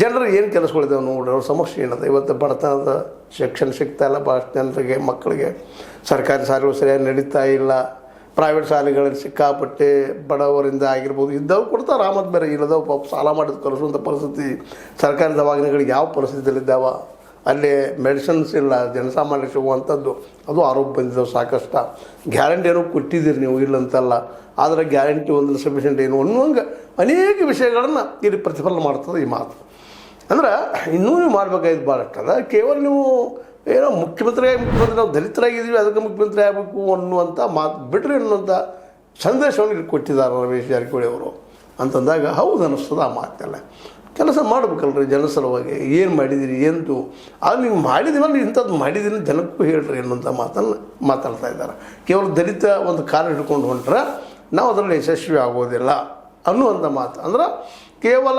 ಜನರು ಏನು ಕೆಲಸಗಳಿದ್ದಾವೆ ನೋಡ್ರಿ, ಅವ್ರ ಸಮಸ್ಯೆ ಏನದ. ಇವತ್ತು ಬಡತನದ ಶಿಕ್ಷಣ ಸಿಗ್ತಾ ಇಲ್ಲ ಭಾಳಷ್ಟು ಜನರಿಗೆ, ಮಕ್ಕಳಿಗೆ ಸರ್ಕಾರಿ ಶಾಲೆಗಳು ಸರಿಯಾಗಿ ನಡೀತಾ ಇಲ್ಲ. ಪ್ರೈವೇಟ್ ಶಾಲೆಗಳಲ್ಲಿ ಸಿಕ್ಕಾಪಟ್ಟೆ ಬಡವರಿಂದ ಆಗಿರ್ಬೋದು, ಇದ್ದವು ಕೊಡ್ತಾರೆ ಮತ್ತು ಬೇರೆ ಇಲ್ಲದವು ಪಾಪ ಸಾಲ ಮಾಡಿದ ಕಲಿಸುವಂಥ ಪರಿಸ್ಥಿತಿ. ಸರ್ಕಾರಿ ದವಾಖಾನೆಗಳಿಗೆ ಯಾವ ಪರಿಸ್ಥಿತಿಯಲ್ಲಿದ್ದಾವ, ಅಲ್ಲಿ ಮೆಡಿಸಿನ್ಸ್ ಇಲ್ಲ, ಜನಸಾಮಾನ್ಯರಿಗೆ ಸಿಗುವಂಥದ್ದು ಅದು ಆರೋಪ ಬಂದಿದ್ದಾವೆ ಸಾಕಷ್ಟು. ಗ್ಯಾರಂಟಿ ಏನೋ ಕೊಟ್ಟಿದ್ದೀರಿ ನೀವು, ಇಲ್ಲಂತಲ್ಲ, ಆದರೆ ಗ್ಯಾರಂಟಿ ಒಂದು ಸಫಿಷಿಯೆಂಟ್ ಏನು ಅನ್ನುವಂಗೆ ಅನೇಕ ವಿಷಯಗಳನ್ನು ಇಲ್ಲಿ ಪ್ರತಿಫಲನ ಮಾಡ್ತದೆ ಈ ಮಾತು. ಅಂದ್ರೆ ಇನ್ನೂ ನೀವು ಮಾಡಬೇಕಾಗಿದ್ದು ಭಾಳಷ್ಟು ಅದ. ಕೇವಲ ನೀವು ಏನೋ ಮುಖ್ಯಮಂತ್ರಿ ನಾವು ದಲಿತರಾಗಿದ್ದೀವಿ ಅದಕ್ಕೆ ಮುಖ್ಯಮಂತ್ರಿ ಆಗಬೇಕು ಅನ್ನುವಂಥ ಮಾತು ಬಿಟ್ಟರೆ ಅನ್ನುವಂಥ ಸಂದೇಶವನ್ನು ಇಲ್ಲಿ ಕೊಟ್ಟಿದ್ದಾರೆ ರಮೇಶ್ ಜಾರಕಿಹೊಳಿ ಅವರು ಅಂತಂದಾಗ ಹೌದು ಅನ್ನಿಸ್ತದೆ. ಆ ಮಾತೆಲ್ಲ ಕೆಲಸ ಮಾಡ್ಬೇಕಲ್ರಿ ಜನ ಸಲುವಾಗಿ. ಏನು ಮಾಡಿದಿರಿ ಎಂದು ಅದು ನೀವು ಮಾಡಿದೀವಲ್ಲ, ಇಂಥದ್ದು ಮಾಡಿದ್ದೀನಿ ಜನಕ್ಕೂ ಹೇಳ್ರಿ ಅನ್ನೋಂಥ ಮಾತನ್ನು ಮಾತಾಡ್ತಾ ಇದ್ದಾರೆ. ಕೇವಲ ದಲಿತ ಒಂದು ಕಾಲ ಹಿಡ್ಕೊಂಡು ಹೊಂಟ್ರೆ ನಾವು ಅದರಲ್ಲಿ ಯಶಸ್ವಿ ಆಗೋದಿಲ್ಲ ಅನ್ನುವಂಥ ಮಾತು. ಅಂದ್ರೆ ಕೇವಲ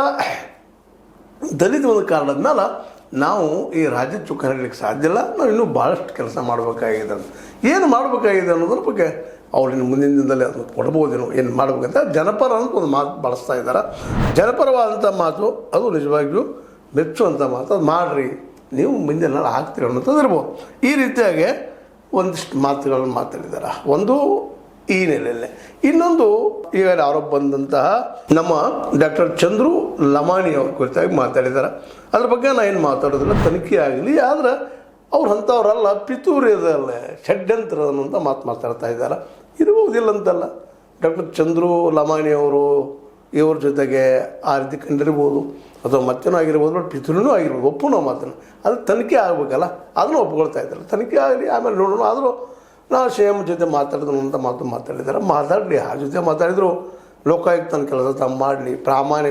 ದಲಿತ ಒಂದು ಕಾರಣದ ಮೇಲೆ ನಾವು ಈ ರಾಜ್ಯ ಚುಕ್ಕ ನಡೀಲಿಕ್ಕೆ ಸಾಧ್ಯ ಇಲ್ಲ. ನಾವು ಇನ್ನೂ ಭಾಳಷ್ಟು ಕೆಲಸ ಮಾಡಬೇಕಾಗಿದೆ. ಏನು ಮಾಡಬೇಕಾಗಿದೆ ಅನ್ನೋದ್ರ ಬಗ್ಗೆ ಅವ್ರಿನ್ನು ಮುಂದಿನ ದಿನದಲ್ಲಿ ಅದನ್ನು ಕೊಡ್ಬೋದೇನೋ, ಏನು ಮಾಡಬೇಕಂತ ಜನಪರ ಅಂತ ಒಂದು ಮಾತು ಬಳಸ್ತಾ ಇದ್ದಾರೆ. ಜನಪರವಾದಂಥ ಮಾತು ಅದು ನಿಜವಾಗಿಯೂ ಮೆಚ್ಚುವಂಥ ಮಾತು. ಅದು ಮಾಡಿರಿ, ನೀವು ಮುಂದಿನ ಆಗ್ತೀರಿ ಅನ್ನೋಂಥದ್ದು ಇರ್ಬೋದು. ಈ ರೀತಿಯಾಗಿ ಒಂದಿಷ್ಟು ಮಾತುಗಳನ್ನು ಮಾತಾಡಿದ್ದಾರೆ. ಒಂದು ಈ ನೆಲೆಯಲ್ಲೇ ಇನ್ನೊಂದು ಈಗ ಆರೋಪ ಬಂದಂತಹ ನಮ್ಮ ಡಾಕ್ಟರ್ ಚಂದ್ರು ಲಮಾಣಿ ಅವ್ರ ಕುರಿತಾಗಿ ಮಾತಾಡಿದ್ದಾರೆ. ಅದ್ರ ಬಗ್ಗೆ ನಾನು ಏನು ಮಾತಾಡೋದಿಲ್ಲ, ತನಿಖೆ ಆಗಲಿ. ಆದರೆ ಅವ್ರು ಅಂಥವ್ರಲ್ಲ, ಪಿತೂರಿ ಅದಲ್ಲ, ಷಡ್ಯಂತ್ರ ಅನ್ನೋಂಥ ಮಾತಾಡ್ತಾ ಇದ್ದಾರೆ. ಇರ್ಬೋದಿಲ್ಲ ಅಂತಲ್ಲ. ಡಾಕ್ಟರ್ ಚಂದ್ರು ಲಮಾಣಿ ಅವರು ಇವ್ರ ಜೊತೆಗೆ ಆ ರೀತಿ ಕಂಡಿರ್ಬೋದು, ಅಥವಾ ಮತ್ತೇನೋ ಆಗಿರ್ಬೋದು, ಬಟ್ ಪಿತೂರಿನೂ ಆಗಿರ್ಬೋದು, ಒಪ್ಪು ಮಾತನ್ನು. ಅದು ತನಿಖೆ ಆಗಬೇಕಲ್ಲ, ಅದನ್ನು ಒಪ್ಕೊಳ್ತಾ ಇದ್ದಾರೆ. ತನಿಖೆ ಆಗಲಿ, ಆಮೇಲೆ ನೋಡೋಣ. ಆದರೂ ನಾವು ಸಿ.ಎಂ ಜೊತೆ ಮಾತಾಡಿದ್ರು ಅಂತ ಮಾತಾಡಿದ್ದಾರೆ. ಮಾತಾಡಲಿ, ಯಾರ ಜೊತೆ ಮಾತಾಡಿದ್ರು ಲೋಕಾಯುಕ್ತನ ಕೆಲಸ ತಾವು ಮಾಡಲಿ, ಪ್ರಾಮಾಣಿಕ